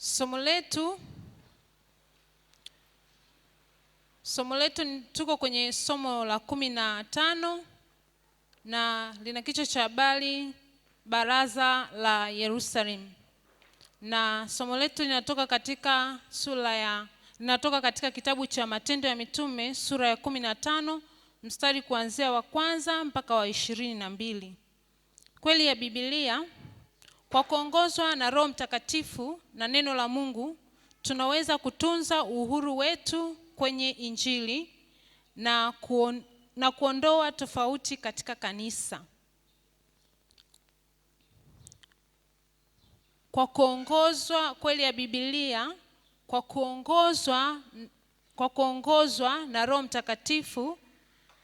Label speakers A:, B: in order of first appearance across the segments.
A: Somo letu tuko kwenye somo la 15 na lina kichwa cha habari Baraza la Yerusalemu. Na somo letu linatoka katika kitabu cha Matendo ya Mitume sura ya 15 mstari kuanzia wa 1 mpaka wa 22. Kweli ya Biblia, kwa kuongozwa na Roho Mtakatifu na neno la Mungu, tunaweza kutunza uhuru wetu kwenye Injili na kuondoa tofauti katika kanisa. Kwa kuongozwa kweli ya Biblia, kwa kuongozwa na Roho Mtakatifu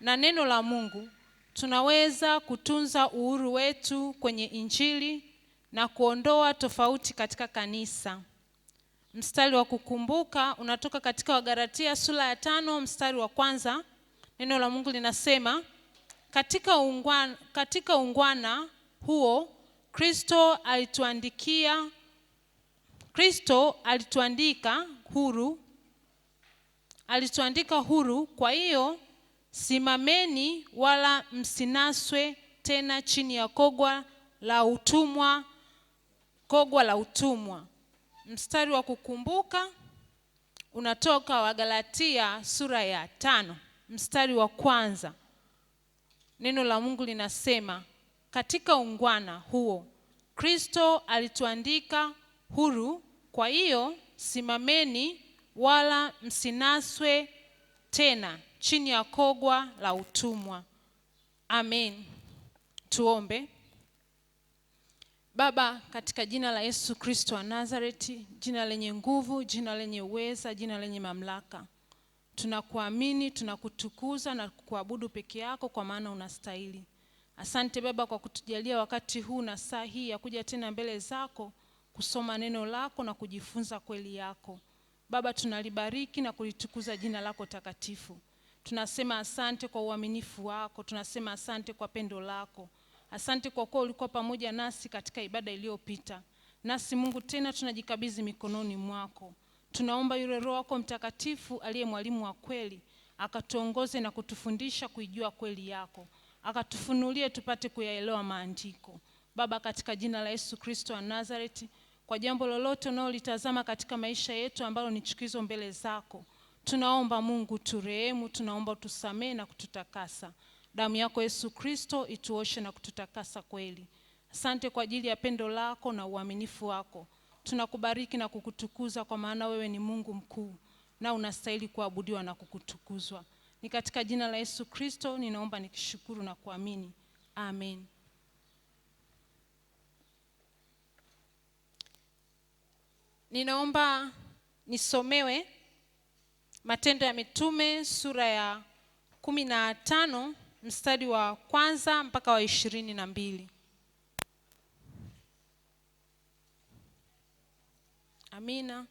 A: na neno la Mungu, tunaweza kutunza uhuru wetu kwenye Injili na kuondoa tofauti katika kanisa. Mstari wa kukumbuka unatoka katika Wagalatia sura ya 5 mstari wa 1. Neno la Mungu linasema, katika ungwana huo Kristo alituandika huru. Kwa hiyo simameni, wala msinaswe tena chini ya kogwa la utumwa. Mstari wa kukumbuka unatoka Wagalatia sura ya 5 mstari wa 1. Neno la Mungu linasema, katika ungwana huo Kristo alituandika huru. Kwa hiyo simameni, wala msinaswe tena chini ya kogwa la utumwa. Amen. Tuombe. Baba, katika jina la Yesu Kristo wa Nazareti, jina lenye nguvu, jina lenye uweza, jina lenye mamlaka, tunakuamini, tunakutukuza na kuabudu peke yako, kwa maana unastahili. Asante Baba kwa kutujalia wakati huu na saa hii ya kuja tena mbele zako kusoma neno lako na kujifunza kweli yako. Baba, tunalibariki na kulitukuza jina lako takatifu. Tunasema asante kwa uaminifu wako, tunasema asante kwa pendo lako. Asante kwa kuwa ulikuwa pamoja nasi katika ibada iliyopita. Nasi Mungu tena tunajikabidhi mikononi mwako. Tunaomba yule Roho wako Mtakatifu aliye mwalimu wa kweli akatuongoze na kutufundisha kuijua kweli yako, akatufunulie tupate kuyaelewa maandiko. Baba, katika jina la Yesu Kristo wa Nazareti, kwa jambo lolote unaolitazama katika maisha yetu ambalo ni chukizo mbele zako, tunaomba Mungu turehemu, tunaomba utusamee na kututakasa. Damu yako Yesu Kristo ituoshe na kututakasa kweli. Asante kwa ajili ya pendo lako na uaminifu wako. Tunakubariki na kukutukuza, kwa maana wewe ni Mungu mkuu na unastahili kuabudiwa na kukutukuzwa. Ni katika jina la Yesu Kristo ninaomba nikishukuru na kuamini. Amen. Ninaomba nisomewe Matendo ya Mitume sura ya 15 mstari wa 1 mpaka wa 22. Amina.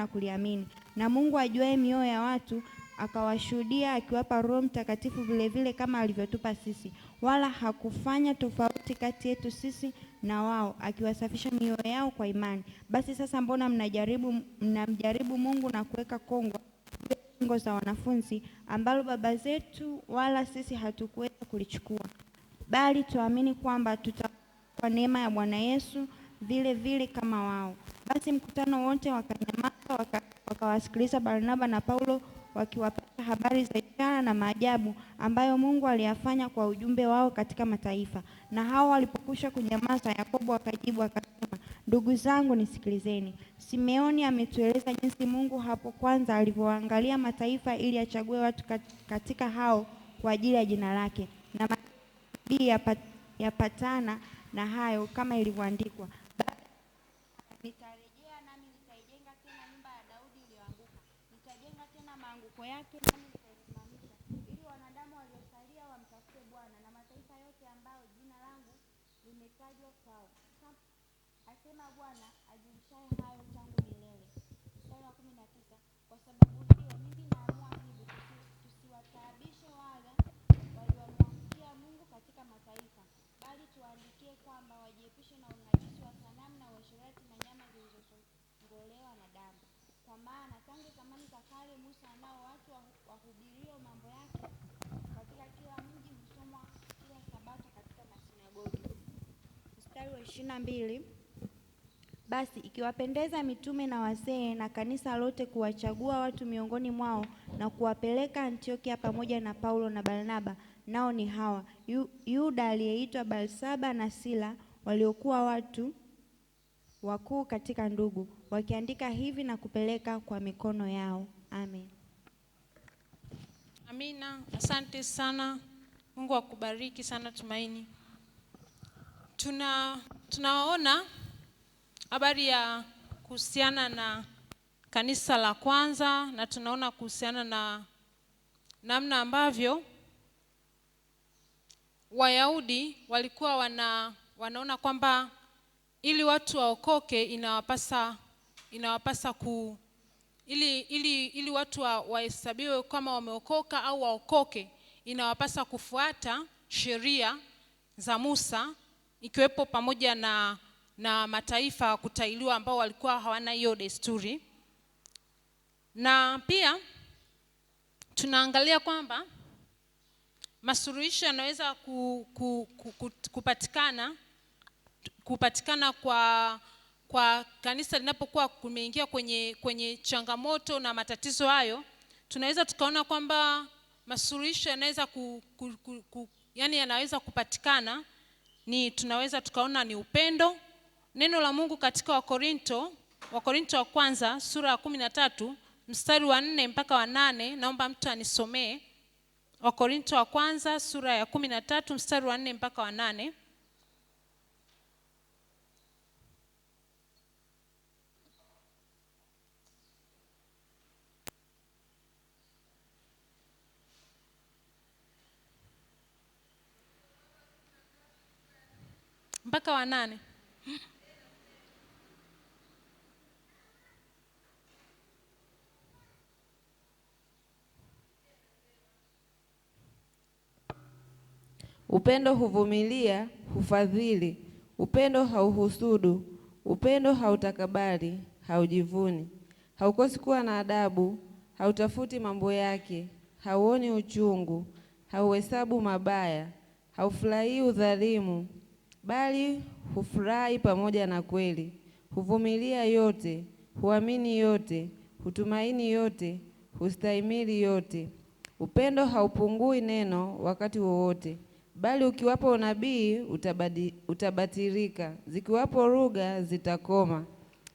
B: na kuliamini. Na Mungu ajuaye mioyo ya watu akawashuhudia, akiwapa Roho Mtakatifu vile vile kama alivyotupa sisi, wala hakufanya tofauti kati yetu sisi na wao, akiwasafisha mioyo yao kwa imani. Basi sasa mbona mnamjaribu Mungu na kuweka kongo za wanafunzi, ambalo baba zetu wala sisi hatukuweza kulichukua? Bali tuamini kwamba kwa neema ya Bwana Yesu vile vile kama wao. Basi mkutano wote wakanyamaza, wakawasikiliza Barnaba na Paulo wakiwapasha habari za ishara na maajabu ambayo Mungu aliyafanya kwa ujumbe wao katika mataifa. Na hao walipokwisha kunyamaza, Yakobo akajibu akasema, ndugu zangu, nisikilizeni. Simeoni ametueleza jinsi Mungu hapo kwanza alivyoangalia mataifa ili achague watu katika hao kwa ajili ya jina lake, na manabii yapatana na hayo kama ilivyoandikwa, nitarejea nami nitaijenga tena nyumba ya Daudi iliyoanguka, nitajenga tena maanguko yake nami nitaisimamisha, ili wanadamu waliosalia wamtafute Bwana, na mataifa yote ambayo jina langu limetajwa kwao, asema Bwana ajulishaye hayo tangu milele. Mstari wa 19, kwa sababu hiyo mimi naamua hivi, tusiwataabishe wale waliomwamkia Mungu katika mataifa, bali tuwaandikie kwamba wajiepushe na unajisi wa sanamu na uasherati na nyama zilizongolewa na damu. Kwa maana tangu zamani za kale Musa nao watu wahubirio mambo yake katika kila mji husomwa kila Sabato katika masinagogi. Mstari wa 22, basi ikiwapendeza mitume na wazee na kanisa lote kuwachagua watu miongoni mwao na kuwapeleka Antiokia pamoja na Paulo na Barnaba, nao ni hawa: Yuda aliyeitwa Barsaba na Sila, waliokuwa watu wakuu katika ndugu, wakiandika hivi na kupeleka kwa mikono yao. Amen.
A: Amina. Asante sana. Mungu akubariki sana Tumaini. Tunaona habari ya kuhusiana na kanisa la kwanza, na tunaona kuhusiana na namna ambavyo Wayahudi walikuwa wanaona kwamba ili watu waokoke inawapasa ili watu wahesabiwe kama wameokoka au waokoke, inawapasa kufuata sheria za Musa, ikiwepo pamoja na mataifa kutailiwa ambao walikuwa hawana hiyo desturi. Na pia tunaangalia kwamba masuluhisho yanaweza kupatikana kwa kanisa linapokuwa kumeingia kwenye changamoto na matatizo hayo. Tunaweza tukaona kwamba masuluhisho yanaweza yanaweza kupatikana, tunaweza tukaona ni upendo. Neno la Mungu katika Wakorinto wa kwanza sura ya 13 mstari wa 4 mpaka wa 8, naomba mtu anisomee. Wakorinto wa kwanza sura ya 13 mstari wa 4 mpaka wa 8. Mpaka wa 8.
C: Upendo huvumilia, hufadhili. Upendo hauhusudu. Upendo hautakabari, haujivuni. Haukosi kuwa na adabu, hautafuti mambo yake, hauoni uchungu, hauhesabu mabaya, haufurahii udhalimu, bali hufurahi pamoja na kweli. Huvumilia yote, huamini yote, hutumaini yote, hustahimili yote. Upendo haupungui neno wakati wowote, bali ukiwapo unabii utabatilika, zikiwapo lugha zitakoma,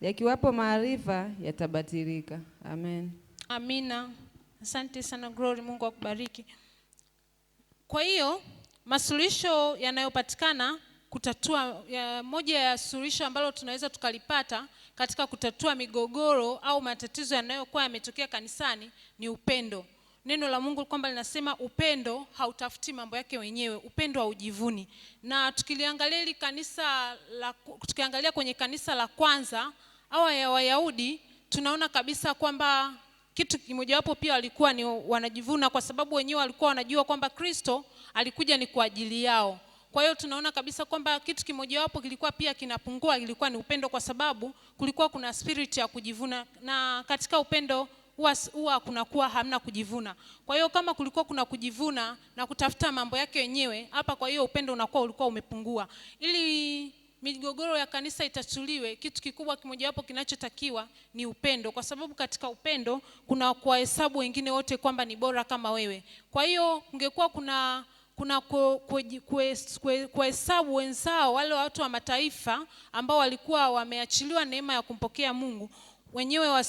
C: yakiwapo maarifa yatabatilika. Amen.
A: Amina. Asante sana Glory, Mungu akubariki. Kwa hiyo masuluhisho yanayopatikana kutatua moja ya suluhisho ambalo tunaweza tukalipata katika kutatua migogoro au matatizo yanayokuwa yametokea kanisani ni upendo. Neno la Mungu kwamba linasema upendo hautafuti mambo yake wenyewe, upendo haujivuni. Na tukiangalia kwenye kanisa la kwanza au ya Wayahudi, tunaona kabisa kwamba kitu kimojawapo pia walikuwa ni wanajivuna, kwa sababu wenyewe walikuwa wanajua kwamba Kristo alikuja ni kwa ajili yao. Kwa hiyo tunaona kabisa kwamba kitu kimojawapo kilikuwa pia kinapungua, ilikuwa ni upendo, kwa sababu kulikuwa kuna spirit ya kujivuna, na katika upendo huwa kunakuwa hamna kujivuna. Kwa hiyo kama kulikuwa kuna kujivuna na kutafuta mambo yake wenyewe hapa, kwa hiyo upendo ulikuwa umepungua. Ili migogoro ya kanisa itatuliwe, kitu kikubwa kimojawapo kinachotakiwa ni upendo, kwa sababu katika upendo kuna kuwahesabu wengine wote kwamba ni bora kama wewe. Kwa hiyo kungekuwa kuna kuhesabu wenzao, wale watu wa mataifa ambao walikuwa wameachiliwa neema ya kumpokea Mungu, wenyewe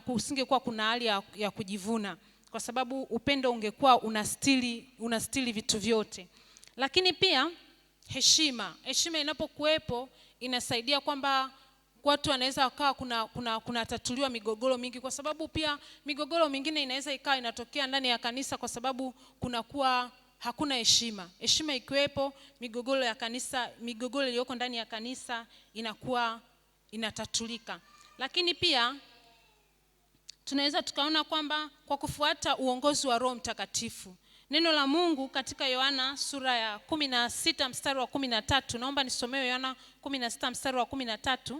A: usingekuwa kuna hali ya kujivuna, kwa sababu upendo ungekuwa unastili vitu vyote. Lakini pia heshima inapokuwepo inasaidia kwamba watu wanaweza wakawa kuna tatuliwa migogoro mingi, kwa sababu pia migogoro mingine inaweza ikawa inatokea ndani ya kanisa kwa sababu kunakuwa hakuna heshima. Heshima ikiwepo, migogoro iliyoko ndani ya kanisa inakuwa inatatulika. Lakini pia tunaweza tukaona kwamba kwa kufuata uongozi wa Roho Mtakatifu, neno la Mungu katika Yohana sura ya 16 mstari wa 13, naomba nisomewe Yohana 16 mstari wa 13,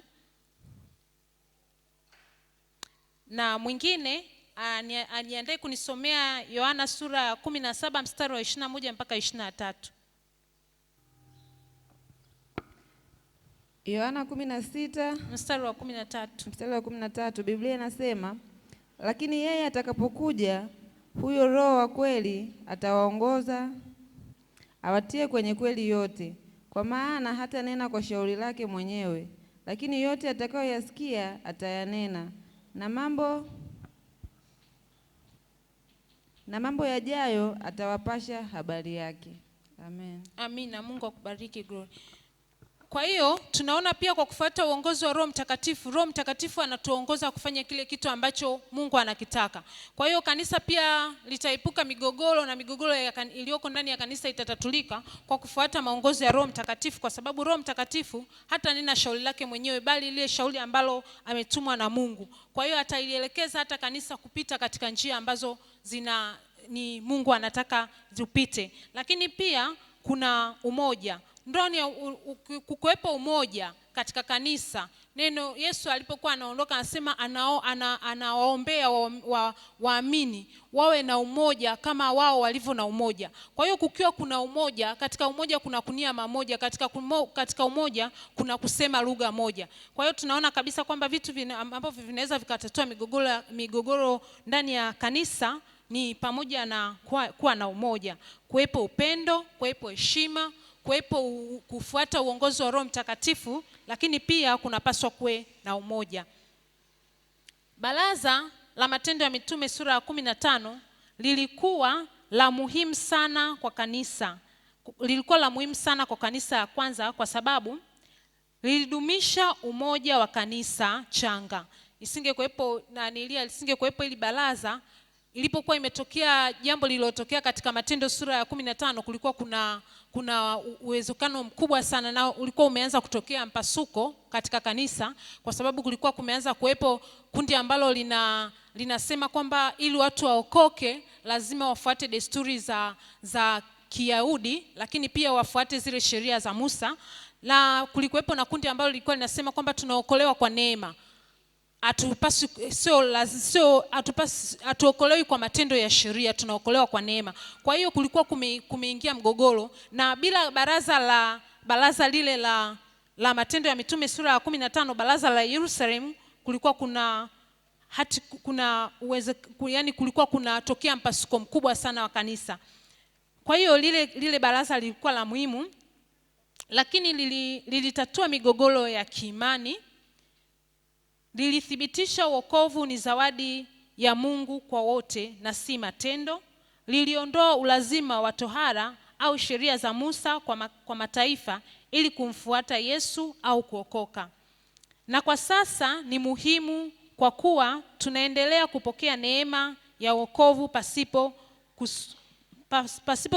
A: na mwingine aniandae kunisomea Yohana sura ya 17 mstari wa 21 mpaka 23.
C: Yohana 16
A: mstari wa 13.
C: Mstari wa 13, Biblia inasema, lakini yeye atakapokuja, huyo Roho wa kweli, atawaongoza awatie kwenye kweli yote, kwa maana hata nena kwa shauri lake mwenyewe, lakini yote atakayoyasikia atayanena, na mambo yajayo atawapasha habari yake. Amen.
A: Amina. Mungu akubariki. Glory. Kwa hiyo tunaona pia kwa kufuata uongozi wa Roho Mtakatifu anatuongoza kufanya kile kitu ambacho Mungu anakitaka. Kwa hiyo kanisa pia litaepuka migogoro, na migogoro iliyoko ndani ya kanisa itatatulika kwa kufuata maongozi ya Roho Mtakatifu, kwa sababu Roho Mtakatifu hata nena shauri lake mwenyewe, bali ile shauri ambalo ametumwa na Mungu. Kwa hiyo ataielekeza hata kanisa kupita katika njia ambazo ni Mungu anataka zipite. Lakini pia kuna umoja. Ndani ya kukuwepo umoja katika kanisa. Neno Yesu alipokuwa anaondoka anasema anawaombea waamini wawe na umoja kama wao walivyo na umoja. Kwa hiyo kukiwa kuna umoja, katika umoja kuna kunia mamoja, katika umoja kuna kusema lugha moja. Kwa hiyo tunaona kabisa kwamba vitu ambavyo vinaweza vikatatua migogoro ndani ya kanisa ni pamoja na kuwa na umoja, kuwepo upendo, kuwepo heshima, kuwepo kufuata uongozi wa Roho Mtakatifu, lakini pia kunapaswa kuwe na umoja. Baraza la Matendo ya Mitume sura ya 15 lilikuwa la muhimu sana kwa kanisa. Lilikuwa la muhimu sana kwa kanisa ya kwanza kwa sababu lilidumisha umoja wa kanisa changa. Isingekuwepo ili baraza, ilipokuwa imetokea jambo lililotokea katika Matendo sura ya 15, kulikuwa kuna uwezekano mkubwa sana, na ulikuwa umeanza kutokea mpasuko katika kanisa, kwa sababu kulikuwa kumeanza kuwepo kundi ambalo linasema kwamba ili watu waokoke lazima wafuate desturi za Kiyahudi, lakini pia wafuate zile sheria za Musa. Na kulikuwepo na kundi ambalo lilikuwa linasema kwamba tunaokolewa kwa neema, hatuokolewi kwa matendo ya sheria, tunaokolewa kwa neema. Kwa hiyo kulikuwa kumeingia mgogoro, na bila baraza lile la Matendo ya Mitume sura ya 15, baraza la Yerusalemu, kulikuwa kulikuwa kunatokea mpasuko mkubwa sana wa kanisa. Kwa hiyo lile baraza lilikuwa la muhimu, lakini lilitatua migogoro ya kiimani. Lilithibitisha wokovu ni zawadi ya Mungu kwa wote na si matendo. Liliondoa ulazima wa tohara au sheria za Musa kwa mataifa ili kumfuata Yesu au kuokoka. Na kwa sasa ni muhimu kwa kuwa tunaendelea kupokea neema ya wokovu pasipo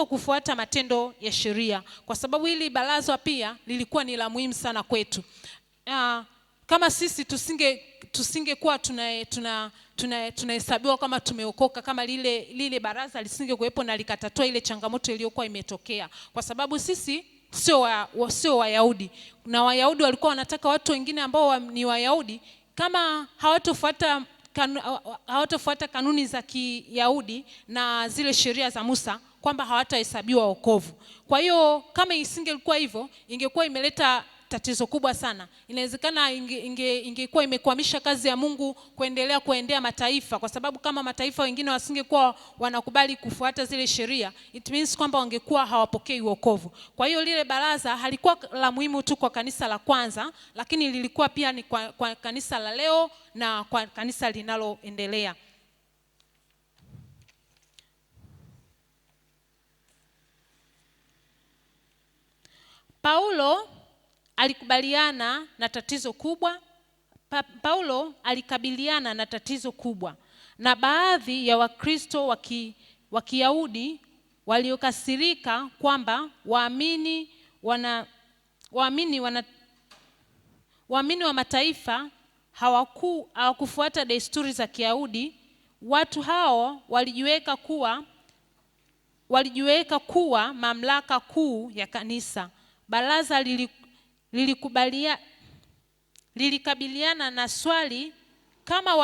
A: kufuata matendo ya sheria, kwa sababu hili baraza pia lilikuwa ni la muhimu sana kwetu. kama sisi tusingekuwa tunahesabiwa kama tumeokoka, kama lile baraza lisingekuwepo na likatatua ile changamoto iliyokuwa imetokea, kwa sababu sisi sio Wayahudi, na Wayahudi walikuwa wanataka watu wengine ambao ni Wayahudi, kama hawatofuata kanuni za Kiyahudi na zile sheria za Musa, kwamba hawatahesabiwa wokovu. Kwa hiyo kama isingelikuwa hivyo, ingekuwa imeleta tatizo kubwa sana. Inawezekana ingekuwa imekwamisha kazi ya Mungu kuendea mataifa, kwa sababu kama mataifa wengine wasingekuwa wanakubali kufuata zile sheria, it means kwamba wangekuwa hawapokei wokovu. Kwa hiyo lile baraza halikuwa la muhimu tu kwa kanisa la kwanza, lakini lilikuwa pia ni kwa kanisa la leo na kwa kanisa linaloendelea. Paulo alikabiliana na tatizo kubwa, na baadhi ya Wakristo wa Kiyahudi waliokasirika kwamba waamini wa mataifa hawakufuata desturi za Kiyahudi. Watu hao walijiweka kuwa mamlaka kuu ya kanisa. Baraza lilikabiliana na swali kama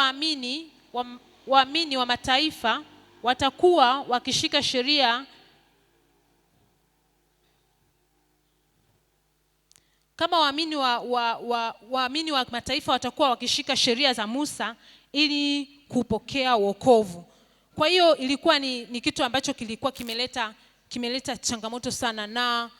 A: waamini wa mataifa watakuwa wakishika sheria, kama waamini wa mataifa watakuwa wakishika sheria za Musa ili kupokea wokovu. Kwa hiyo ilikuwa ni kitu ambacho kilikuwa kimeleta changamoto sana, na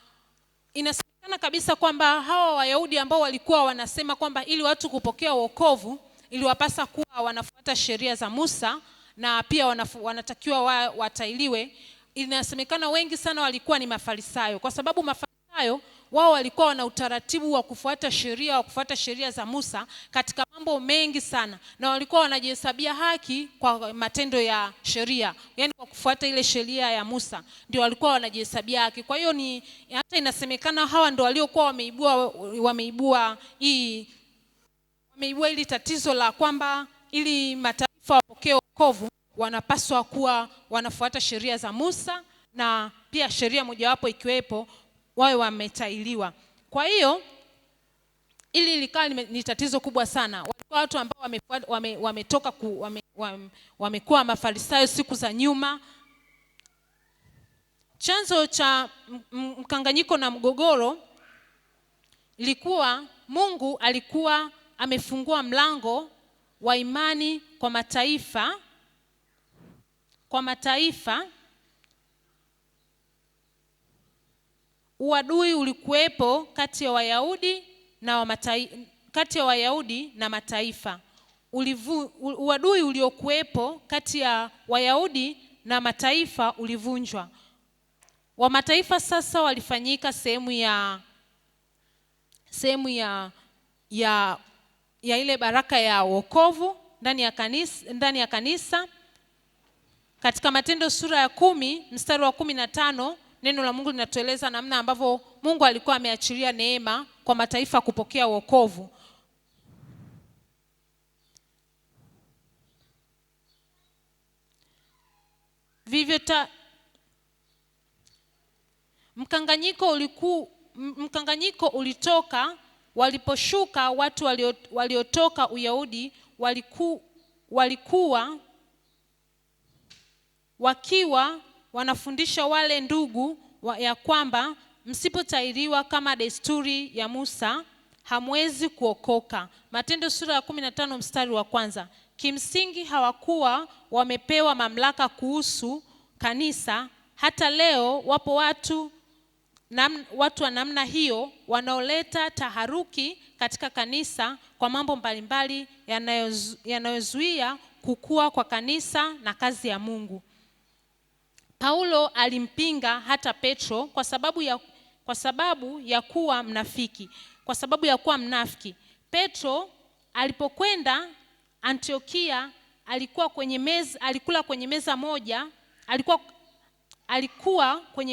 A: inasemekana kabisa kwamba hawa Wayahudi ambao walikuwa wanasema kwamba ili watu kupokea wokovu iliwapasa kuwa wanafuata sheria za Musa na pia wanatakiwa watailiwe. Inasemekana wengi sana walikuwa ni Mafarisayo, kwa sababu Mafarisayo wao walikuwa wana utaratibu wa kufuata sheria za Musa katika mambo mengi sana, na walikuwa wanajihesabia haki kwa matendo ya sheria, yani kwa kufuata ile sheria ya Musa ndio walikuwa wanajihesabia haki. Kwa hiyo hata inasemekana hawa ndio waliokuwa wameibua ili tatizo la kwamba ili mataifa wapokee wokovu wanapaswa kuwa wanafuata sheria za Musa, na pia sheria mojawapo ikiwepo wawe wametailiwa. Kwa hiyo ili likawa ni tatizo kubwa sana. Walikuwa watu ambao wamekuwa Mafarisayo siku za nyuma. Chanzo cha mkanganyiko na mgogoro ilikuwa Mungu alikuwa amefungua mlango wa imani kwa mataifa. Uadui ulikuwepo kati ya Wayahudi na mataifa. Uadui uliokuwepo kati ya Wayahudi na mataifa ulivunjwa. Wa mataifa sasa walifanyika sehemu ya ile baraka ya wokovu ndani ya kanisa. Katika Matendo sura ya 10 mstari wa 15 neno la Mungu linatueleza namna ambavyo Mungu alikuwa ameachilia neema kwa mataifa kupokea wokovu. Mkanganyiko ulitoka waliposhuka watu waliotoka Uyahudi, walikuwa wakiwa wanafundisha wale ndugu ya kwamba msipotahiriwa kama desturi ya Musa hamwezi kuokoka. Matendo sura ya 15 mstari wa 1. Kimsingi hawakuwa wamepewa mamlaka kuhusu kanisa. Hata leo wapo watu wa namna hiyo wanaoleta taharuki katika kanisa kwa mambo mbalimbali yanayozuia kukua kwa kanisa na kazi ya Mungu. Paulo alimpinga hata Petro kwa sababu ya kuwa mnafiki. Petro alipokwenda Antiokia alikuwa kwenye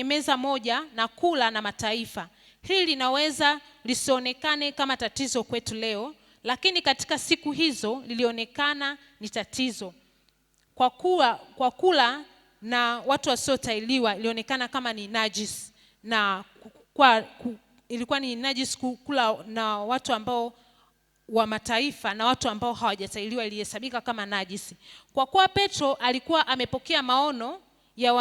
A: meza moja na kula na mataifa. Hili linaweza lisionekane kama tatizo kwetu leo, lakini katika siku hizo lilionekana ni tatizo. Kwa kula na watu wasiotahiriwa ilionekana kama ni najis, na ilikuwa ni najis kula na watu ambao wa mataifa na watu ambao hawajatahiriwa, ilihesabika kama najisi. Kwa kuwa Petro alikuwa amepokea maono ya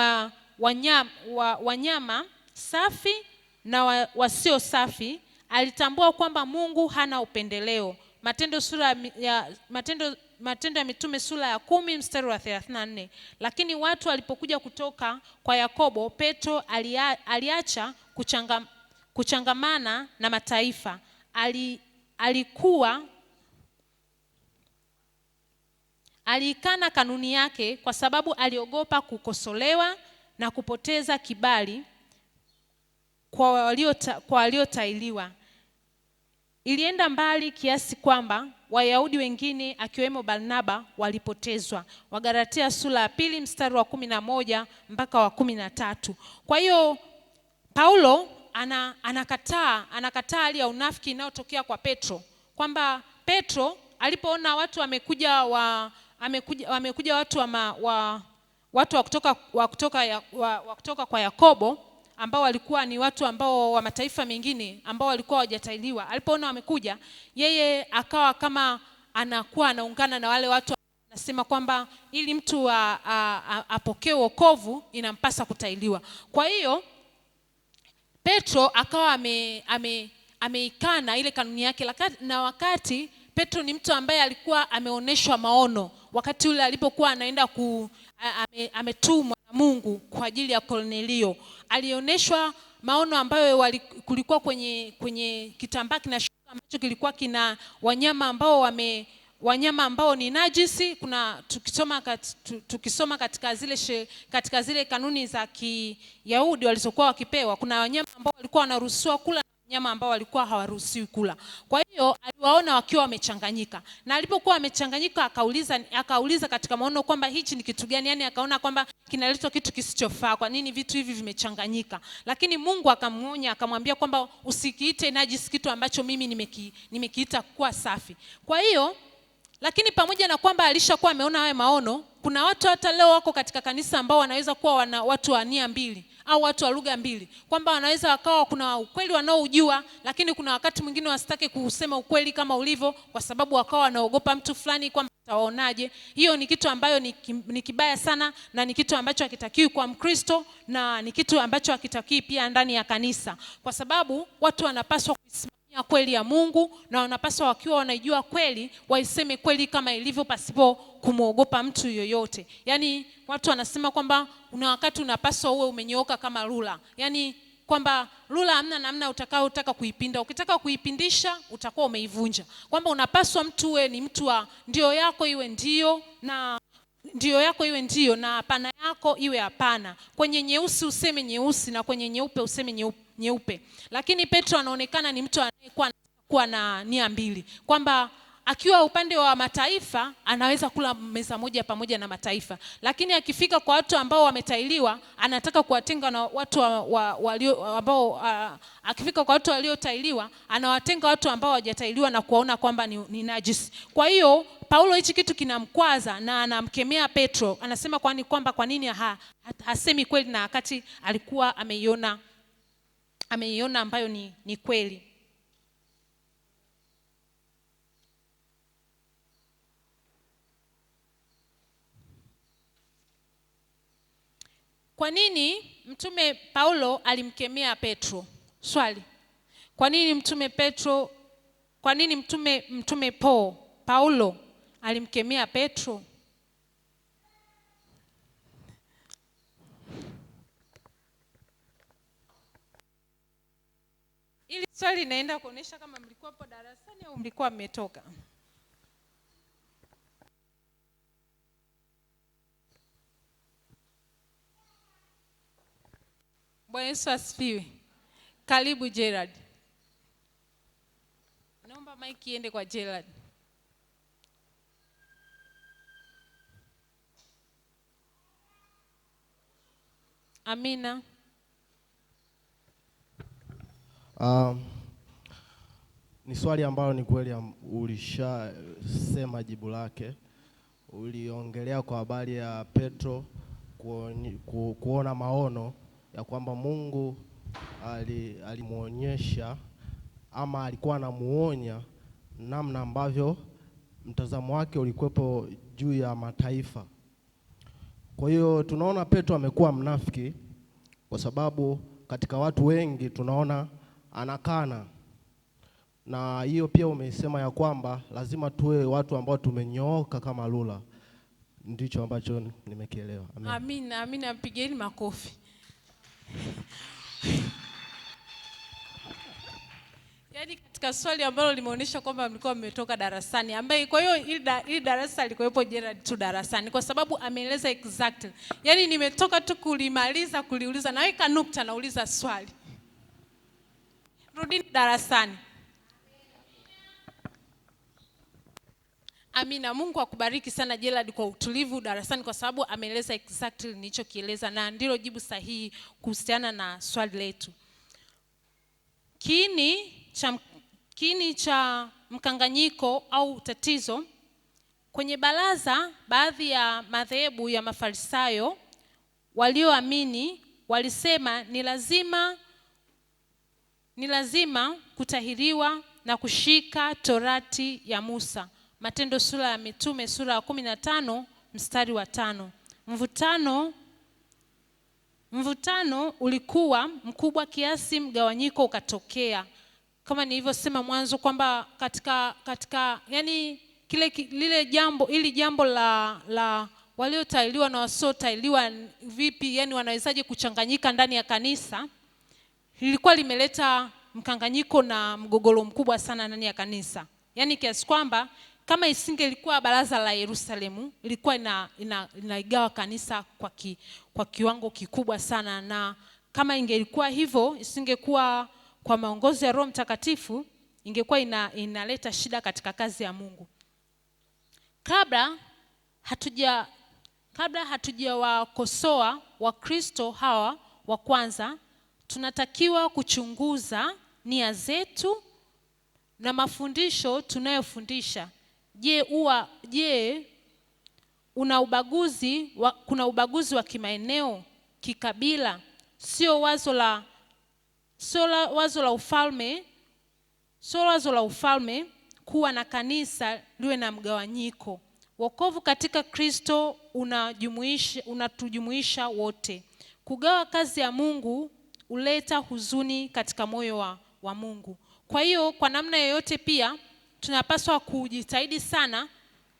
A: wanyama safi na wasio safi, alitambua kwamba Mungu hana upendeleo. Matendo ya Mitume sura ya 10 mstari wa 34. Lakini watu walipokuja kutoka kwa Yakobo, Petro aliacha kuchangamana na mataifa. Aliikana kanuni yake kwa sababu aliogopa kukosolewa na kupoteza kibali kwa waliotahiriwa. Ilienda mbali kiasi kwamba Wayahudi wengine akiwemo Barnaba walipotezwa. Wagalatia sura ya 2 mstari wa 11 mpaka wa 13. Kwa hiyo Paulo anakataa hali ya unafiki inayotokea kwa Petro, kwamba Petro alipoona watu wamekuja watu wa kutoka kwa Yakobo, ambao walikuwa ni watu ambao wa mataifa mengine ambao walikuwa hawajatahiriwa, alipoona wamekuja, yeye akawa kama anakuwa anaungana na wale watu, anasema kwamba ili mtu apokee wokovu inampasa kutahiriwa. Kwa hiyo Petro akawa ameikana ile kanuni yake, na wakati Petro ni mtu ambaye alikuwa ameoneshwa maono wakati ule alipokuwa anaenda ametumwa na Mungu kwa ajili ya Kornelio. Alioneshwa maono ambayo kulikuwa kwenye kitambaa kinashuka ambacho kilikuwa kina wanyama ambao ni najisi. Tukisoma katika zile kanuni za Kiyahudi walizokuwa wakipewa, kuna wanyama ambao walikuwa wanaruhusiwa kula na wanyama ambao walikuwa hawaruhusiwi kula. Kwa hiyo aliwaona wakiwa wamechanganyika, na alipokuwa amechanganyika akauliza katika maono kwamba hichi ni kitu gani, yani akaona kwamba kinaletwa kitu kisichofaa, kwa nini vitu hivi vimechanganyika. Lakini Mungu akamwonya, akamwambia kwamba usikiite najisi kitu ambacho mimi nimekiita kuwa safi. Kwa hiyo lakini pamoja na kwamba alishakuwa ameona haya maono, kuna watu hata leo wako katika kanisa ambao wanaweza kuwa watu wa nia mbili au watu wa lugha mbili, kwamba wanaweza wakawa kuna ukweli wanaojua, lakini kuna wakati mwingine wasitake kusema ukweli kama ulivyo, kwa sababu wakawa wanaogopa mtu fulani kwamba atawaonaje. Hiyo ni kitu ambayo ni kibaya sana, na ni kitu ambacho hakitakiwi kwa Mkristo, na ni kitu ambacho hakitakiwi pia ndani ya kanisa, kwa sababu watu wanapaswa kusimamia kweli ya Mungu, na wanapaswa wakiwa wanajua kweli waiseme kweli kama ilivyo, pasipo kumwogopa mtu yoyote. Yani watu wanasema kwamba una wakati unapaswa uwe umenyooka kama rula, yani kwamba rula hamna namna utaka kuipinda. Ukitaka kuipindisha utakuwa umeivunja. Kwamba unapaswa mtu uwe ni mtu wa ndio yako iwe ndio, na ndio yako iwe ndio, na hapana yako iwe hapana. Kwenye nyeusi useme nyeusi, na kwenye nyeupe useme nyeupe. Lakini Petro anaonekana ni mtu anayekuwa na nia mbili, kwamba akiwa upande wa mataifa anaweza kula meza moja pamoja na mataifa, lakini akifika kwa watu ambao wametahiriwa anataka kuwatenga na watu akifika kwa watu waliotahiriwa anawatenga watu ambao hawajatahiriwa na kuwaona kwamba ni najisi. Kwa hiyo Paulo hichi kitu kinamkwaza na anamkemea Petro, anasema kwamba kwa nini hasemi kweli na wakati alikuwa ameiona ambayo ni kweli. Kwa nini mtume Paulo alimkemea Petro? Swali. Kwa nini mtume Paulo alimkemea Petro? Ili swali linaenda kuonesha kama mlikuwa hapo darasani au mlikuwa mmetoka. Bwana Yesu asifiwe. Karibu Gerald. Naomba mic iende kwa Gerald. Amina.
D: Ni swali ambalo ni kweli ulishasema jibu lake. Uliongelea kwa habari ya Petro kuona maono ya kwamba Mungu alimuonyesha ama alikuwa anamuonya namna ambavyo mtazamo wake ulikuwepo juu ya mataifa. Kwa hiyo tunaona Petro amekuwa mnafiki kwa sababu katika watu wengi tunaona anakana. Na hiyo pia umeisema ya kwamba lazima tuwe watu ambao tumenyooka kama lula. Ndicho ambacho nimekielewa. Amen.
A: Amina, amina, mpigeni makofi. Yaani katika swali ambalo limeonyesha kwamba mlikuwa mmetoka darasani, ambaye kwa hiyo ili darasa likuwepo Gerald tu darasani kwa sababu ameeleza exactly. Yaani nimetoka tu kulimaliza kuliuliza, naweka nukta, nauliza swali. Rudini darasani. Amina, Mungu akubariki sana Gerald kwa utulivu darasani kwa sababu ameeleza exactly nilichokieleza na ndilo jibu sahihi kuhusiana na swali letu. Kiini cha mkanganyiko au tatizo kwenye baraza, baadhi ya madhehebu ya Mafarisayo walioamini walisema ni lazima kutahiriwa na kushika Torati ya Musa. Matendo sura ya Mitume sura ya 15 mstari wa 5. Mvutano ulikuwa mkubwa kiasi mgawanyiko ukatokea. Kama nilivyosema mwanzo kwamba katika yani ili jambo la waliotahiriwa na wasiotahiriwa vipi, yani wanawezaje kuchanganyika ndani ya kanisa, lilikuwa limeleta mkanganyiko na mgogoro mkubwa sana ndani ya kanisa. Yani kiasi kwamba kama isingelikuwa baraza la Yerusalemu, ilikuwa inaigawa kanisa kwa kiwango kikubwa sana, na kama ingelikuwa hivyo, isingekuwa kwa maongozi ya Roho Mtakatifu, ingekuwa inaleta shida katika kazi ya Mungu. Kabla hatujawakosoa Wakristo hawa wa kwanza, tunatakiwa kuchunguza nia zetu na mafundisho tunayofundisha. Je, kuna ubaguzi wa kimaeneo, kikabila? Sio wazo la ufalme kuwa na kanisa liwe na mgawanyiko. Wokovu katika Kristo unatujumuisha wote. Kugawa kazi ya Mungu huleta huzuni katika moyo wa Mungu. Kwa hiyo kwa namna yoyote pia tunapaswa kujitahidi sana.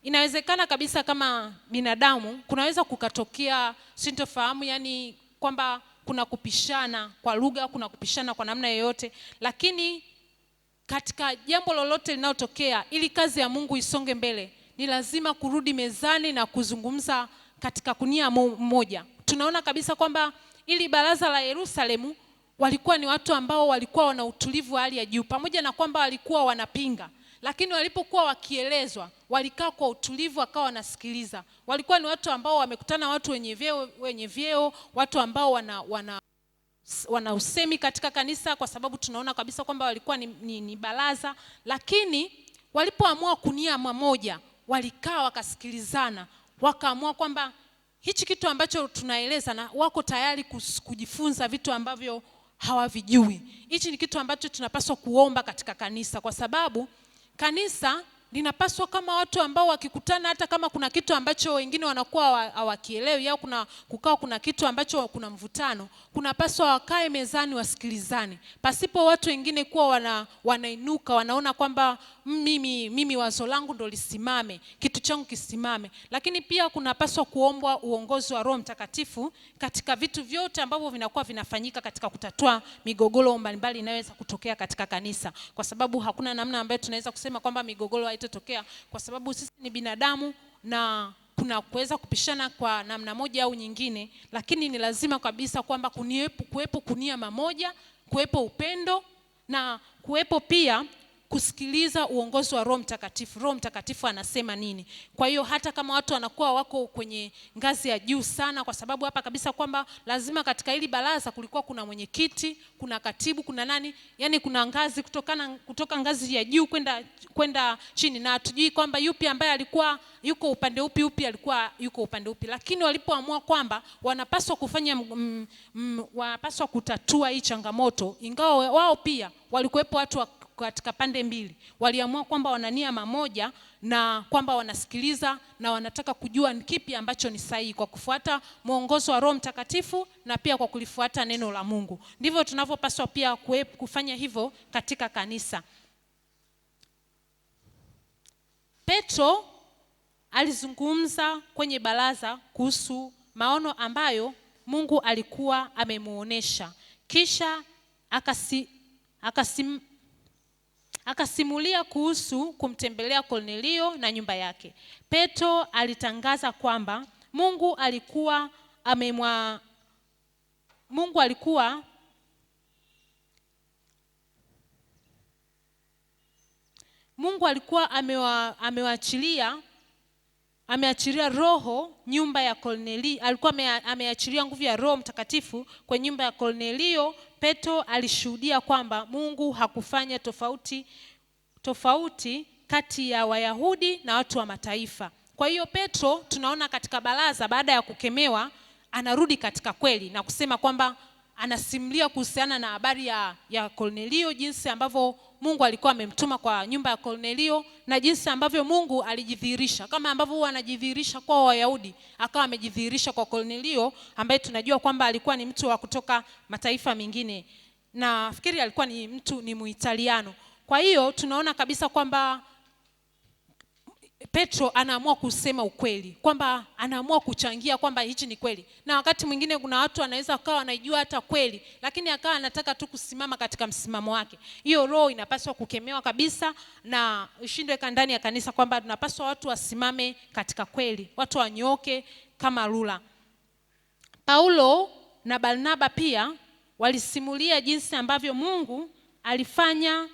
A: Inawezekana kabisa kama binadamu kunaweza kukatokea sintofahamu, yani kwamba kuna kupishana kwa lugha, kuna kupishana kwa namna yoyote, lakini katika jambo lolote linalotokea, ili kazi ya Mungu isonge mbele, ni lazima kurudi mezani na kuzungumza katika kunia moja. Tunaona kabisa kwamba ili baraza la Yerusalemu walikuwa ni watu ambao walikuwa wana utulivu wa hali ya juu, pamoja na kwamba walikuwa wanapinga, lakini walipokuwa wakielezwa walikaa kwa utulivu, wakawa wanasikiliza. Walikuwa ni watu ambao wamekutana watu wenye vyeo, watu ambao wana usemi katika kanisa, kwa sababu tunaona kabisa kwamba walikuwa ni baraza, lakini walipoamua kunia mmoja, walikaa wakasikilizana, wakaamua kwamba hichi kitu ambacho tunaeleza, na wako tayari kujifunza vitu ambavyo hawavijui. Hichi ni kitu ambacho tunapaswa kuomba katika kanisa, kwa sababu kanisa linapaswa kama watu ambao wakikutana, hata kama kuna kitu ambacho wengine wanakuwa hawakielewi au kuna kitu ambacho kuna mvutano, kunapaswa wakae mezani wasikilizane, pasipo watu wengine kuwa wanainuka wanaona kwamba mimi wazo langu ndo lisimame, kitu changu kisimame. Lakini pia kunapaswa kuombwa uongozi wa Roho Mtakatifu katika vitu vyote ambavyo vinakuwa vinafanyika katika kutatua migogoro mbalimbali inayoweza kutokea katika kanisa, kwa sababu hakuna namna ambayo tunaweza kusema kwamba migogoro haitotokea, kwa sababu sisi ni binadamu na kuna kuweza kupishana kwa namna moja au nyingine, lakini ni lazima kabisa kwamba kuwepo kunia mamoja, kuwepo upendo na kuwepo pia kusikiliza uongozi wa Roho Mtakatifu. Roho Mtakatifu anasema nini? Kwa hiyo hata kama watu wanakuwa wako kwenye ngazi ya juu sana, kwa sababu hapa kabisa kwamba lazima katika hili baraza kulikuwa kuna mwenyekiti, kuna katibu, kuna nani, yani kuna ngazi kutoka ngazi ya juu kwenda chini, na hatujui kwamba yupi ambaye alikuwa yuko upande upi, yupi alikuwa yuko upande upi. Lakini walipoamua kwamba wanapaswa kufanya wanapaswa kutatua hii changamoto, ingawa wao pia walikuwepo watu katika pande mbili, waliamua kwamba wana nia moja na kwamba wanasikiliza na wanataka kujua ni kipi ambacho ni sahihi kwa kufuata mwongozo wa Roho Mtakatifu na pia kwa kulifuata neno la Mungu. Ndivyo tunavyopaswa pia kufanya hivyo katika kanisa. Petro alizungumza kwenye baraza kuhusu maono ambayo Mungu alikuwa amemuonesha. Kisha akasimulia kuhusu kumtembelea Kornelio na nyumba yake. Petro alitangaza kwamba Mungu alikuwa ameachilia roho nyumba ya Kornelio, alikuwa ameachilia nguvu ya Roho Mtakatifu kwa nyumba ya Kornelio. Petro alishuhudia kwamba Mungu hakufanya tofauti kati ya Wayahudi na watu wa mataifa. Kwa hiyo Petro tunaona katika baraza, baada ya kukemewa, anarudi katika kweli na kusema kwamba anasimulia kuhusiana na habari ya Kornelio, jinsi ambavyo Mungu alikuwa amemtuma kwa nyumba ya Kornelio na jinsi ambavyo Mungu alijidhihirisha, kama ambavyo huwa anajidhihirisha kwa Wayahudi, akawa amejidhihirisha kwa Kornelio ambaye tunajua kwamba alikuwa ni mtu wa kutoka mataifa mengine, na fikiri alikuwa ni Muitaliano. Kwa hiyo tunaona kabisa kwamba Petro anaamua kusema ukweli, kwamba anaamua kuchangia kwamba hichi ni kweli. Na wakati mwingine kuna watu anaweza akawa anajua hata kweli, lakini akawa anataka tu kusimama katika msimamo wake. Hiyo roho inapaswa kukemewa kabisa na ishindwe ndani ya kanisa, kwamba tunapaswa watu wasimame katika kweli, watu wanyoke kama rula. Paulo na Barnaba pia walisimulia jinsi ambavyo Mungu alifanya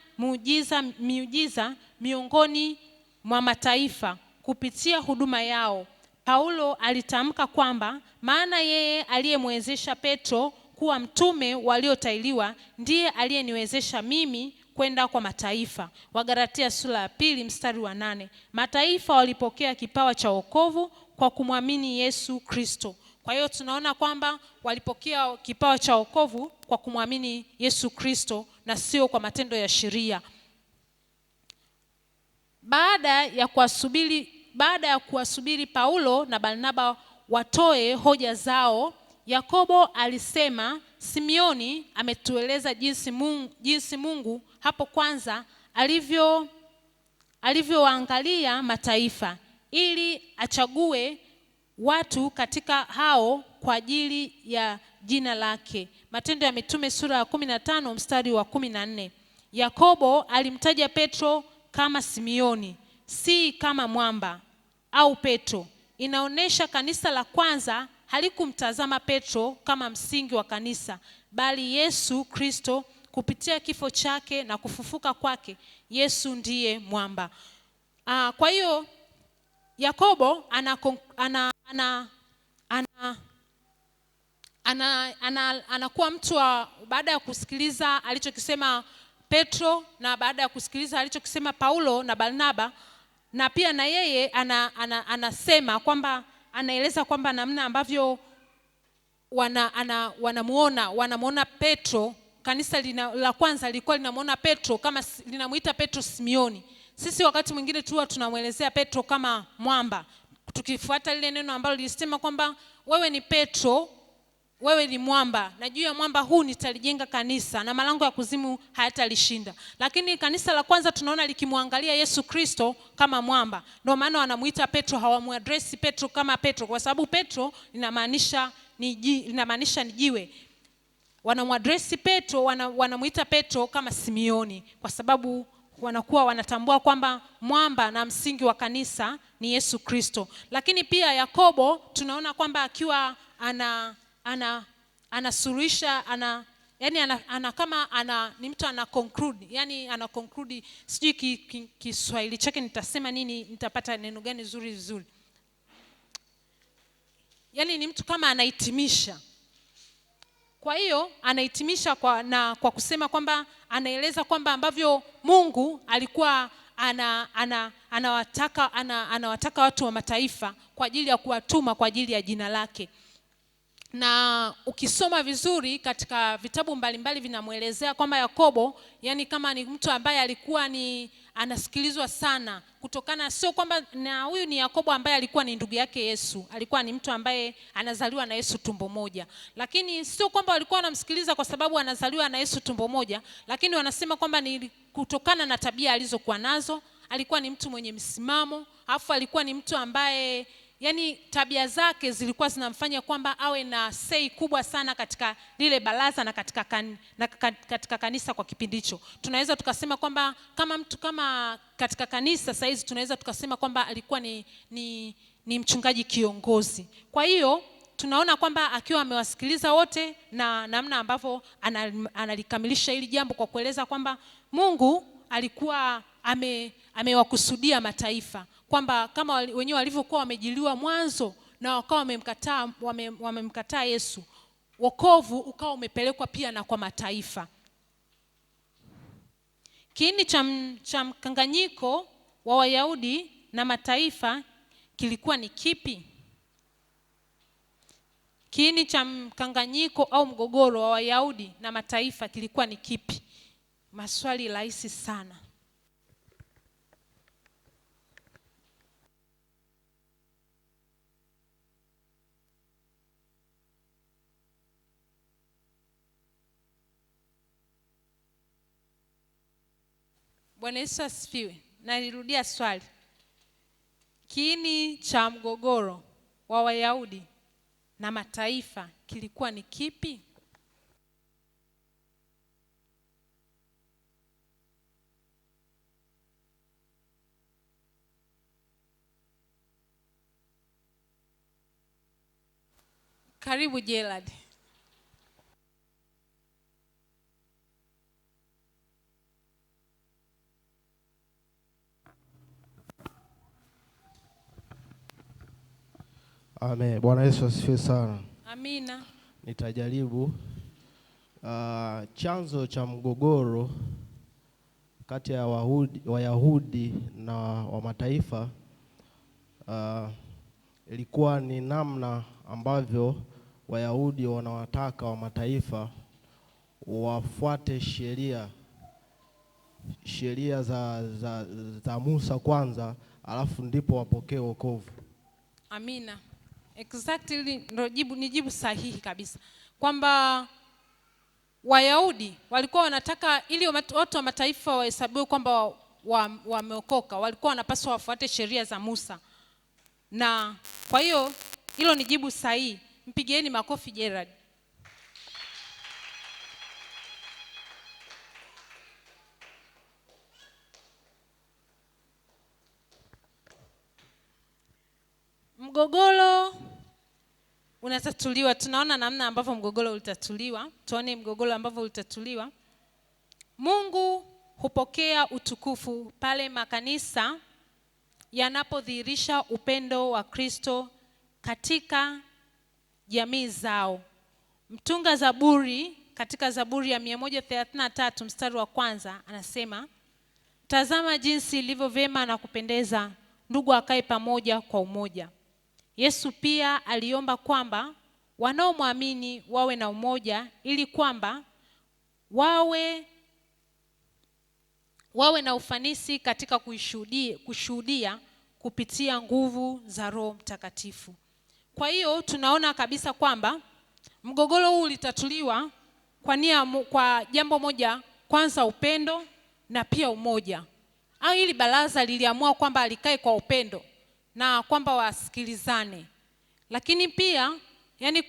A: miujiza miongoni mwa mataifa kupitia huduma yao. Paulo alitamka kwamba maana yeye aliyemwezesha Petro kuwa mtume waliotailiwa ndiye aliyeniwezesha mimi kwenda kwa mataifa. Wagalatia sura ya 2 mstari wa 8. Mataifa walipokea kipawa cha wokovu kwa kumwamini Yesu Kristo. Kwa hiyo tunaona kwamba walipokea kipawa cha wokovu kwa kumwamini Yesu Kristo na sio kwa matendo ya sheria. Baada ya kuwasubiri Paulo na Barnaba watoe hoja zao, Yakobo alisema, Simeoni ametueleza jinsi Mungu hapo kwanza alivyoangalia mataifa ili achague watu katika hao kwa ajili ya jina lake. Matendo ya Mitume sura ya 15 mstari wa 14. Yakobo alimtaja Petro kama Simeoni, si kama mwamba au Petro. Inaonesha kanisa la kwanza halikumtazama Petro kama msingi wa kanisa, bali Yesu Kristo. Kupitia kifo chake na kufufuka kwake, Yesu ndiye mwamba. Kwa hiyo Yakobo anakuwa mtu wa, baada ya kusikiliza alichokisema Petro na baada ya kusikiliza alichokisema Paulo na Barnaba, na pia na yeye anasema kwamba anaeleza kwamba namna ambavyo wanamuona Petro. Kanisa la kwanza lilikuwa linamuona Petro kama linamuita Petro Simeoni. Sisi wakati mwingine tu tunamuelezea Petro kama mwamba, tukifuata lile neno ambalo lilisema kwamba wewe ni Petro, wewe ni mwamba, na juu ya mwamba huu nitalijenga kanisa na malango ya kuzimu hayatalishinda. Lakini kanisa la kwanza tunaona likimwangalia Yesu Kristo kama mwamba. Ndio maana wanamuita Petro, hawamuadresi Petro kama Petro, kwa sababu Petro linamaanisha ni jiwe. Wanamuadresi Petro, wanamuita Petro kama Simeoni, kwa sababu wanakuwa wanatambua kwamba mwamba na msingi wa kanisa ni Yesu Kristo. Lakini pia Yakobo tunaona kwamba akiwa anasuluhisha yani ni mtu ana conclude, yani ana conclude, sijui Kiswahili chake nitasema nini, nitapata neno gani zuri. Yani ni mtu kama anahitimisha. Kwa hiyo anahitimisha kwa kusema kwamba anaeleza kwamba ambavyo Mungu alikuwa anawataka watu wa mataifa kwa ajili ya kuwatuma kwa ajili ya jina lake. Na ukisoma vizuri katika vitabu mbalimbali vinamuelezea kwamba Yakobo, yani kama ni mtu ambaye alikuwa anasikilizwa sana, kutokana sio kwamba na huyu ni Yakobo ambaye alikuwa ni ndugu yake Yesu, alikuwa ni mtu ambaye anazaliwa na Yesu tumbo moja, lakini sio kwamba walikuwa wanamsikiliza kwa sababu anazaliwa na Yesu tumbo moja, lakini wanasema kwamba ni kutokana na tabia alizokuwa nazo. Alikuwa ni mtu mwenye msimamo, alafu alikuwa ni mtu ambaye yani tabia zake zilikuwa zinamfanya kwamba awe na sei kubwa sana katika lile baraza na katika kanisa kwa kipindi hicho. Tunaweza tukasema kwamba kama katika kanisa sasa hizi tunaweza tukasema kwamba alikuwa ni mchungaji kiongozi. Kwa hiyo tunaona kwamba akiwa amewasikiliza wote na namna ambavyo analikamilisha hili jambo kwa kueleza kwamba Mungu alikuwa amewakusudia mataifa, kwamba kama wenyewe walivyokuwa wamejiliwa mwanzo na wakawa wamemkataa Yesu, wokovu ukawa umepelekwa pia na kwa mataifa. Kiini cha mkanganyiko wa Wayahudi na mataifa kilikuwa ni kipi? Kiini cha mkanganyiko au mgogoro wa Wayahudi na mataifa kilikuwa ni kipi? Maswali rahisi sana. Bwana Yesu asifiwe. Na nirudia swali. Kiini cha mgogoro wa Wayahudi na mataifa kilikuwa ni kipi? Karibu Gerald.
D: Amen. Bwana Yesu asifiwe sana.
A: Amina.
D: Nitajaribu. Chanzo cha mgogoro kati ya Wayahudi na wa mataifa ilikuwa ni namna ambavyo Wayahudi wanawataka wa mataifa wafuate sheria za Musa kwanza, alafu ndipo wapokee wokovu.
A: Amina. Exactly, ndio ni jibu sahihi kabisa. Kwamba Wayahudi walikuwa wanataka ili watu wa mataifa wahesabiwe kwamba wameokoka, walikuwa wanapaswa wafuate sheria za Musa. Na kwa hiyo hilo ni jibu sahihi. Mpigieni makofi Gerard. Mgogoro unatatuliwa. Tunaona namna ambavyo mgogoro ulitatuliwa. Tuone mgogoro ambavyo ulitatuliwa. Mungu hupokea utukufu pale makanisa yanapodhihirisha upendo wa Kristo katika jamii zao. Mtunga Zaburi katika Zaburi ya 133 mstari wa kwanza anasema, tazama jinsi ilivyo vyema na kupendeza ndugu akae pamoja kwa umoja. Yesu pia aliomba kwamba wanaomwamini wawe na umoja ili kwamba wawe na ufanisi katika kushuhudia kupitia nguvu za Roho Mtakatifu. Kwa hiyo tunaona kabisa kwamba mgogoro huu ulitatuliwa kwa jambo moja, kwanza upendo na pia umoja. Au hili baraza liliamua kwamba alikae kwa upendo na kwamba wasikilizane. Lakini pia yani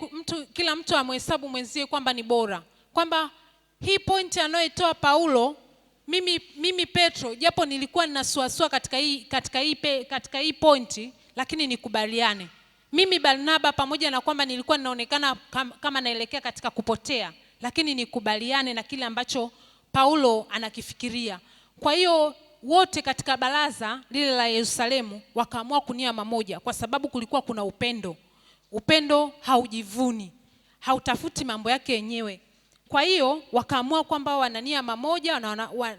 A: kila mtu amhesabu mwenzie kwamba ni bora. Kwamba hii pointi anayoitoa Paulo, mimi Petro japo nilikuwa ninasuasua katika hii pointi, lakini nikubaliane. Mimi Barnaba pamoja na kwamba nilikuwa ninaonekana kama naelekea katika kupotea, lakini nikubaliane na kile ambacho Paulo anakifikiria. Kwa hiyo wote katika baraza lile la Yerusalemu wakaamua kunia mamoja, kwa sababu kulikuwa kuna upendo. Upendo haujivuni, hautafuti mambo yake yenyewe. Kwa hiyo wakaamua kwamba wanania mamoja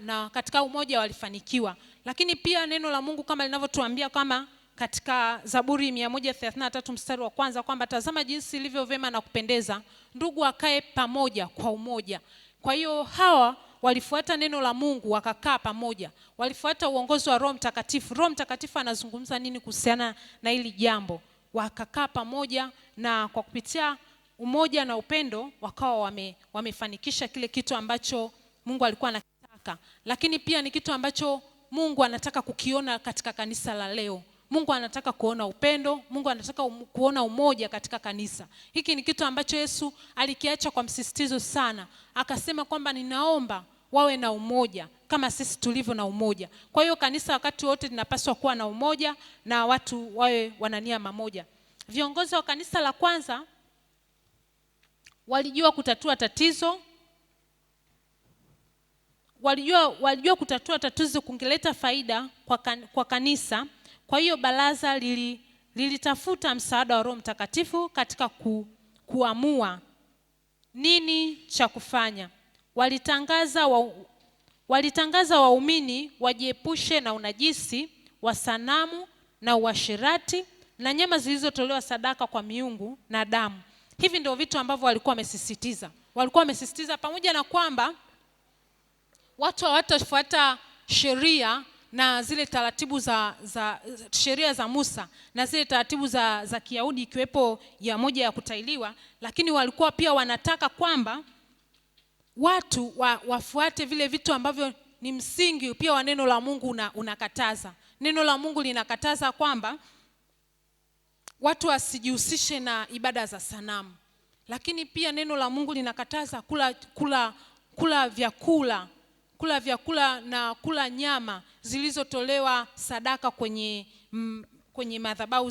A: na katika umoja walifanikiwa. Lakini pia neno la Mungu kama linavyotuambia kama katika Zaburi 133 mstari wa kwanza kwamba tazama jinsi ilivyo vema na kupendeza ndugu akae pamoja kwa umoja. Kwa hiyo hawa walifuata neno la Mungu wakakaa pamoja. Walifuata uongozi wa Roho Mtakatifu. Roho Mtakatifu anazungumza nini kuhusiana na hili jambo? Wakakaa pamoja na kwa kupitia umoja na upendo wakawa wamefanikisha kile kitu ambacho Mungu alikuwa anakitaka. Lakini pia ni kitu ambacho Mungu anataka kukiona katika kanisa la leo. Mungu anataka kuona upendo, Mungu anataka kuona umoja katika kanisa. Hiki ni kitu ambacho Yesu alikiacha kwa msisitizo sana. Akasema kwamba ninaomba wawe na umoja kama sisi tulivyo na umoja. Kwa hiyo kanisa wakati wote linapaswa kuwa na umoja na watu wawe wanania mamoja. Viongozi wa kanisa la kwanza walijua kutatua tatizo. Walijua kutatua tatizo kungeleta faida kwa kanisa. Kwa hiyo baraza lilitafuta msaada wa Roho Mtakatifu katika kuamua nini cha kufanya. Walitangaza waumini wajiepushe na unajisi wa sanamu na uasherati na nyama zilizotolewa sadaka kwa miungu na damu. Hivi ndio vitu ambavyo walikuwa wamesisitiza. Walikuwa wamesisitiza pamoja na kwamba watu hawatafuata sheria na zile taratibu za sheria za Musa na zile taratibu za Kiyahudi ikiwepo ya moja ya kutailiwa, lakini walikuwa pia wanataka kwamba watu wafuate vile vitu ambavyo ni msingi pia wa neno la Mungu unakataza. Neno la Mungu linakataza kwamba watu wasijihusishe na ibada za sanamu. Lakini pia neno la Mungu linakataza kula vyakula na kula nyama zilizotolewa sadaka kwenye madhabahu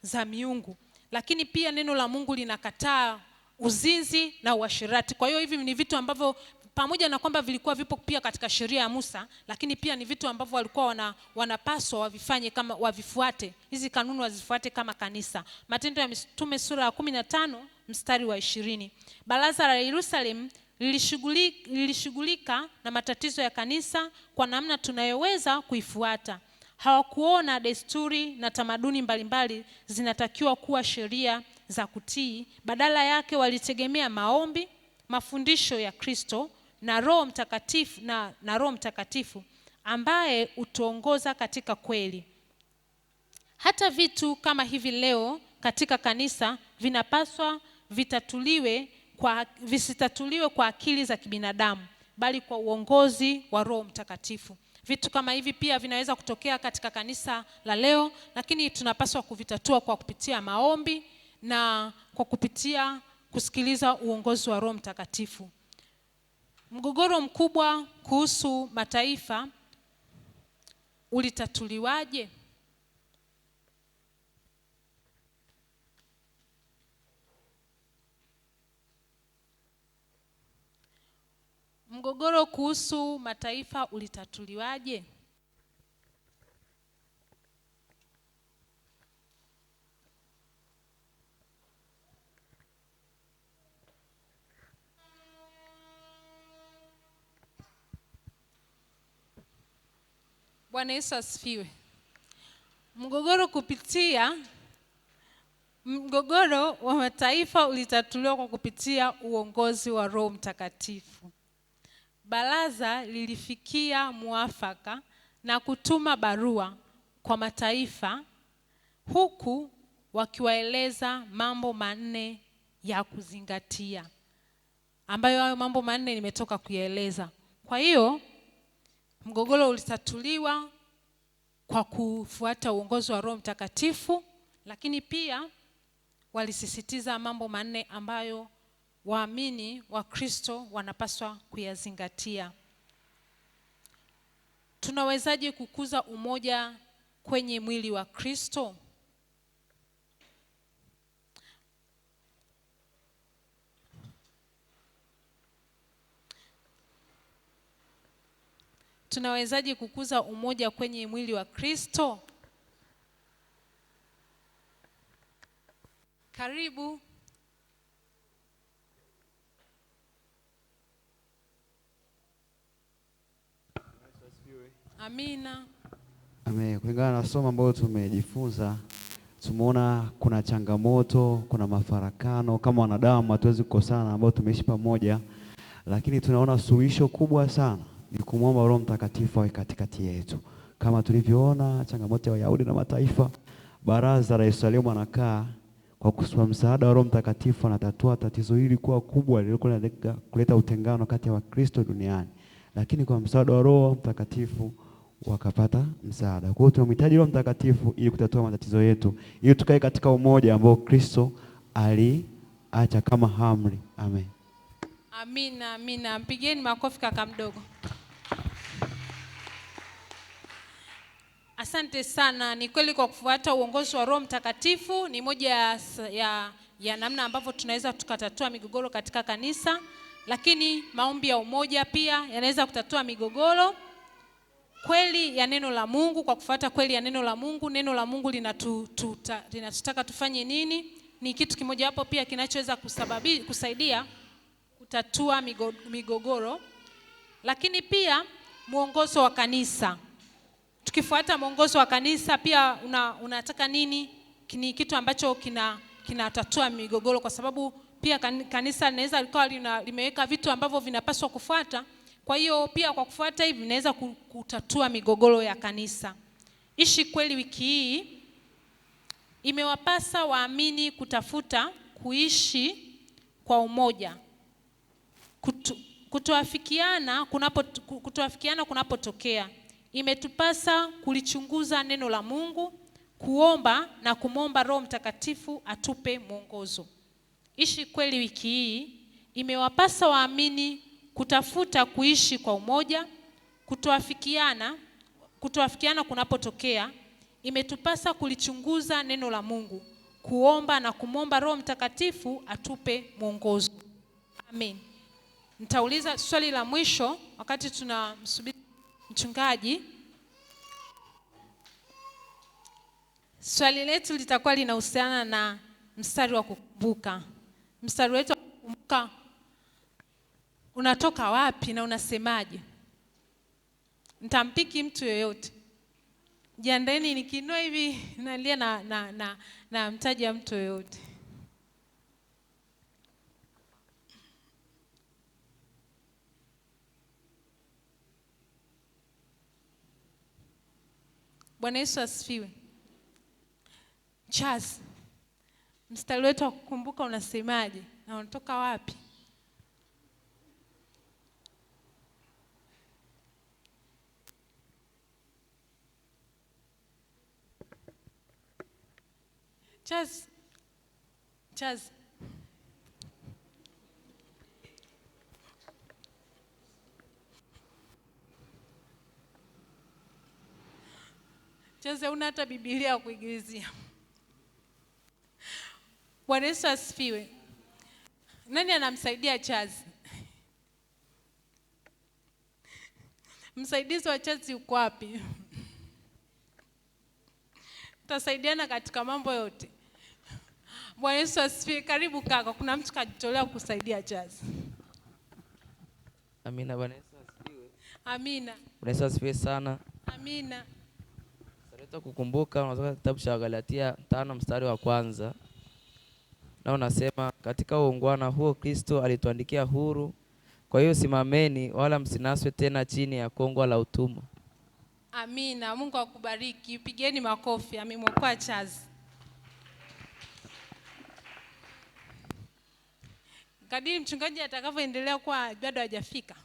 A: za miungu. Lakini pia neno la Mungu linakataa uzinzi na uasherati. Kwa hiyo hivi ni vitu ambavyo pamoja na kwamba vilikuwa vipo pia katika sheria ya Musa, lakini pia ni vitu ambavyo walikuwa wanapaswa wavifanye kama wavifuate. Hizi kanuni wazifuate kama kanisa. Matendo ya Mitume sura ya 15 mstari wa 20. Baraza la Yerusalemu lilishughulika na matatizo ya kanisa kwa namna tunayoweza kuifuata. Hawakuona desturi na tamaduni mbalimbali zinatakiwa kuwa sheria za kutii. Badala yake walitegemea maombi, mafundisho ya Kristo na Roho Mtakatifu na Roho Mtakatifu ambaye utuongoza katika kweli. Hata vitu kama hivi leo katika kanisa vinapaswa visitatuliwe kwa akili za kibinadamu, bali kwa uongozi wa Roho Mtakatifu. Vitu kama hivi pia vinaweza kutokea katika kanisa la leo, lakini tunapaswa kuvitatua kwa kupitia maombi na kwa kupitia kusikiliza uongozi wa Roho Mtakatifu. Mgogoro mkubwa kuhusu mataifa ulitatuliwaje? Mgogoro kuhusu mataifa ulitatuliwaje? Bwana Yesu asifiwe. Mgogoro wa mataifa ulitatuliwa kwa kupitia uongozi wa Roho Mtakatifu. Baraza lilifikia muafaka na kutuma barua kwa mataifa huku wakiwaeleza mambo manne ya kuzingatia, ambayo hayo mambo manne nimetoka kuyaeleza. Kwa hiyo mgogoro ulitatuliwa kwa kufuata uongozi wa Roho Mtakatifu, lakini pia walisisitiza mambo manne ambayo waamini wa Kristo wanapaswa kuyazingatia. Tunawezaje kukuza umoja kwenye mwili wa Kristo? tunawezaje kukuza umoja kwenye mwili wa Kristo? Karibu. Amina.
E: Amen. Kulingana na somo ambalo tumejifunza, tumeona kuna changamoto, kuna mafarakano. Kama wanadamu hatuwezi kukosana ambao tumeishi pamoja, lakini tunaona suluhisho kubwa sana ni kumwomba Roho Mtakatifu awe katikati yetu. Kama tulivyoona changamoto ya Wayahudi na mataifa, baraza la Yerusalemu anakaa kwa msaada wa Roho Mtakatifu anatatua tatizo hili kuwa kubwa lililokuwa linaleta kuleta utengano kati ya Wakristo duniani. Lakini kwa msaada wa Roho Mtakatifu wakapata msaada. Kwa hiyo tunamhitaji Roho Mtakatifu ili kutatua matatizo yetu, ili tukae katika umoja ambao Kristo aliacha kama amri. Amen.
A: Amina, amina. Mpigeni makofi kaka mdogo. Asante sana. Ni kweli kwa kufuata uongozi wa Roho Mtakatifu ni moja ya namna ambavyo tunaweza tukatatua migogoro katika kanisa, lakini maombi ya umoja pia yanaweza kutatua migogoro. Kweli ya neno la Mungu, kwa kufuata kweli ya neno la Mungu linatutaka tufanye nini? Ni kitu kimoja hapo pia kinachoweza kusaidia kutatua migogoro. Lakini pia mwongozo wa kanisa. Tukifuata mwongozo wa kanisa pia unataka nini? Ni kitu ambacho kinatatua migogoro, kwa sababu pia kanisa linaweza likawa limeweka vitu ambavyo vinapaswa kufuata. Kwa hiyo pia kwa kufuata hivi inaweza kutatua migogoro ya kanisa. Ishi Kweli wiki hii imewapasa waamini kutafuta kuishi kwa umoja. Kutoafikiana kunapotokea. Imetupasa kulichunguza neno la Mungu, kuomba na kumwomba Roho Mtakatifu atupe mwongozo. Ishi Kweli wiki hii imewapasa waamini kutafuta kuishi kwa umoja, kutoafikiana kunapotokea. Imetupasa kulichunguza neno la Mungu, kuomba na kumwomba Roho Mtakatifu atupe mwongozo. Amen. Nitauliza swali la mwisho wakati tunamsubiri mchungaji. Swali letu litakuwa linahusiana na mstari wa kukumbuka. Mstari wetu wa kukumbuka unatoka wapi na unasemaje? Nitampiki mtu yoyote. Jiandaeni nikinua hivi nalia na mtaja mtu yoyote. Bwana Yesu asifiwe. Charles, mstari wetu wa kukumbuka unasemaje na unatoka wapi? Charles. Charles, una hata Biblia ya kuigizia. Bwana Yesu asifiwe. Nani anamsaidia Charles? Msaidizi wa Charles yuko wapi? Tutasaidiana katika mambo yote. Bwana Yesu asifiwe. Karibu kaka, kuna mtu kajitolea kukusaidia Charles.
F: Amina. Bwana Yesu asifiwe.
A: Amina.
F: Bwana Yesu asifiwe sana.
A: Amina.
F: Sasa kukumbuka unatoka kitabu cha Galatia 5 mstari wa kwanza. Na unasema katika uungwana huo Kristo alituandikia huru. Kwa hiyo simameni wala msinaswe tena chini ya kongwa la utumwa.
A: Amina. Mungu akubariki. Pigeni makofi. Amemwokoa Charles. Kadiri mchungaji atakavyoendelea kwa bado hajafika.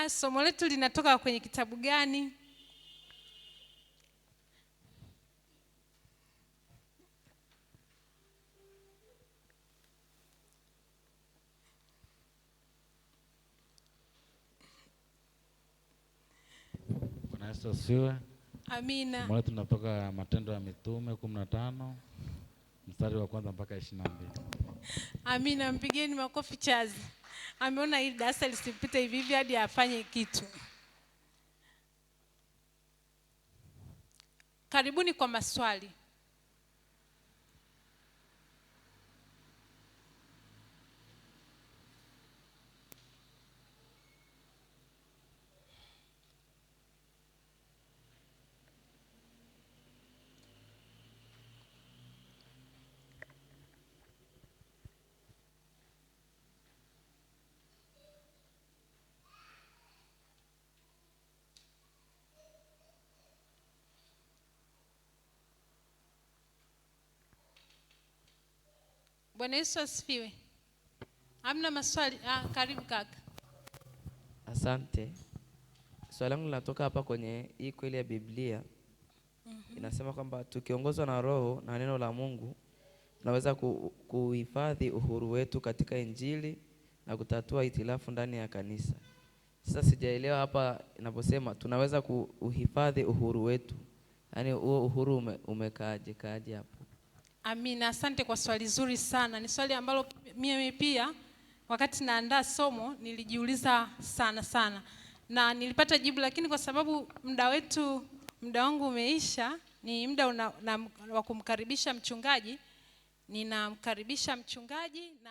A: Somo letu linatoka kwenye kitabu gani?
G: Bwana Yesu asifiwe.
A: Amina.
G: Somo letu tunatoka Matendo ya Mitume 15 mstari wa kwanza mpaka 22.
A: Amina, mpigeni makofi Chazi. Ameona hili darasa lisipite hivi hivi hadi afanye kitu. Karibuni kwa maswali. Bwana Yesu asifiwe. Hamna maswali? Karibu kaka.
F: Asante. Swali langu linatoka hapa kwenye hii kweli ya Biblia. Inasema kwamba tukiongozwa na Roho na neno la Mungu tunaweza kuhifadhi uhuru wetu katika Injili na kutatua itilafu ndani ya kanisa. Sasa sijaelewa hapa inaposema tunaweza kuhifadhi uhuru wetu. Yaani huo uhuru umekaaje hapo?
A: Amina, asante kwa swali zuri sana. Ni swali ambalo mimi pia wakati naandaa somo nilijiuliza sana. Na nilipata jibu, lakini kwa sababu muda wangu umeisha, ni muda wa kumkaribisha mchungaji. Ninamkaribisha mchungaji na